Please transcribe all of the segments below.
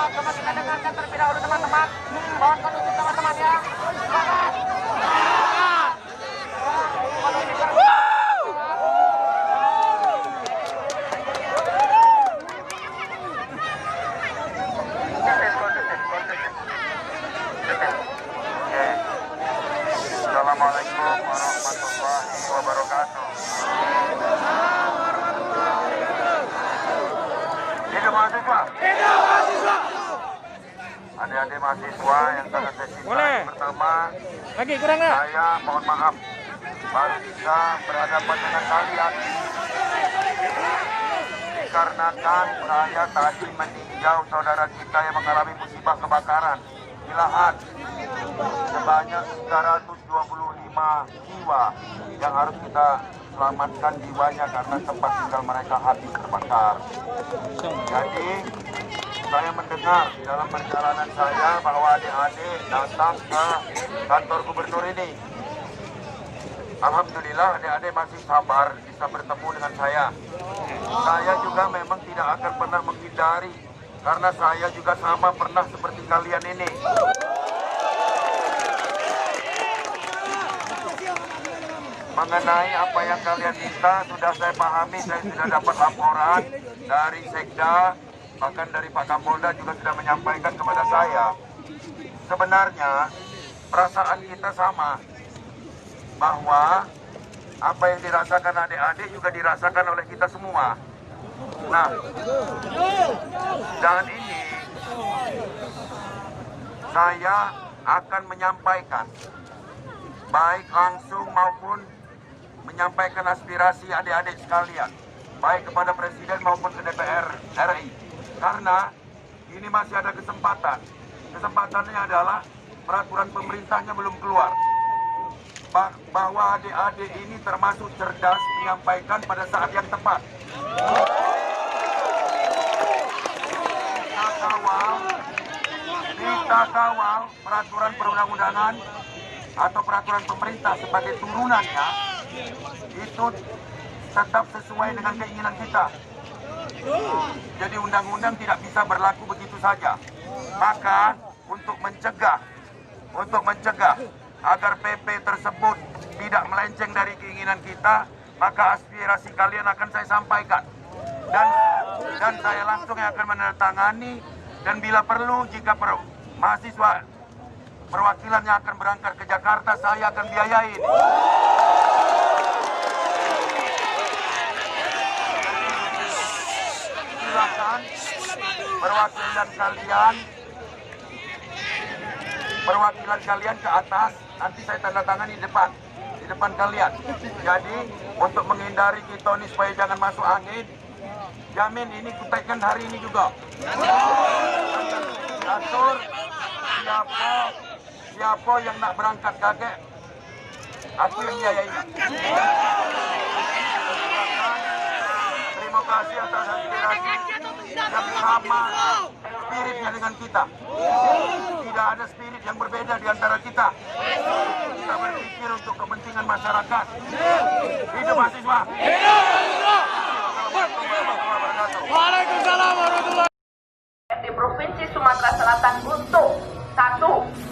Coba kita dengarkan terlebih dahulu teman-teman. Mohon kondusif teman-teman ya. Semangat. Assalamualaikum warahmatullahi wabarakatuh. Hidup mahasiswa. Hidup mahasiswa. Adik-adik mahasiswa yang sangat saya cintai. Boleh. Pertama, Lagi kurang nggak? saya mohon maaf baru bisa berhadapan dengan kalian dikarenakan saya tadi meninjau saudara kita yang mengalami musibah kebakaran di lahan sebanyak 325 jiwa yang harus kita selamatkan jiwanya karena tempat tinggal mereka habis terbakar. Jadi saya mendengar di dalam perjalanan saya bahwa adik-adik datang ke kantor gubernur ini. Alhamdulillah adik-adik masih sabar bisa bertemu dengan saya. Saya juga memang tidak akan pernah menghindari karena saya juga sama pernah seperti kalian ini. Mengenai apa yang kalian minta sudah saya pahami, saya sudah dapat laporan dari Sekda, bahkan dari Pak Kapolda juga sudah menyampaikan kepada saya. Sebenarnya perasaan kita sama, bahwa apa yang dirasakan adik-adik juga dirasakan oleh kita semua. Nah, dan ini saya akan menyampaikan baik langsung maupun menyampaikan aspirasi adik-adik sekalian, baik kepada Presiden maupun ke DPR RI. Karena ini masih ada kesempatan. Kesempatannya adalah peraturan pemerintahnya belum keluar. Bahwa adik-adik ini termasuk cerdas menyampaikan pada saat yang tepat. Kita kawal peraturan perundang-undangan atau peraturan pemerintah sebagai turunannya itu tetap sesuai dengan keinginan kita. Jadi undang-undang tidak bisa berlaku begitu saja. Maka untuk mencegah agar PP tersebut tidak melenceng dari keinginan kita, maka aspirasi kalian akan saya sampaikan. Dan saya langsung yang akan menandatangani, dan bila perlu jika mahasiswa perwakilannya akan berangkat ke Jakarta, saya akan biayain. Silakan perwakilan kalian ke atas, nanti saya tanda tangan di depan kalian. Jadi untuk menghindari kita ini supaya jangan masuk angin, jamin ini kutekan hari ini juga. Atur siapa yang nak berangkat kakek, aku yang biayain. Terima kasih atas aspirasi yang sama spiritnya dengan kita. Tidak ada spirit yang berbeda di antara kita. Kita berpikir untuk kepentingan masyarakat. Hidup mahasiswa. Waalaikumsalam warahmatullahi. Di Provinsi Sumatera Selatan untuk 1.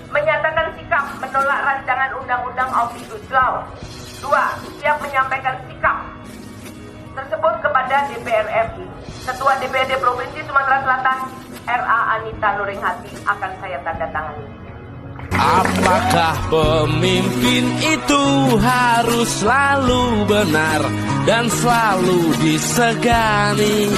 Menyatakan sikap menolak rancangan undang-undang Omnibus Law. 2. Siap menyampaikan sikap tersebut kepada DPR RI. Ketua DPRD Provinsi Sumatera Selatan RA Anita Nuringhati akan saya tanda tangani. Apakah pemimpin itu harus selalu benar dan selalu disegani?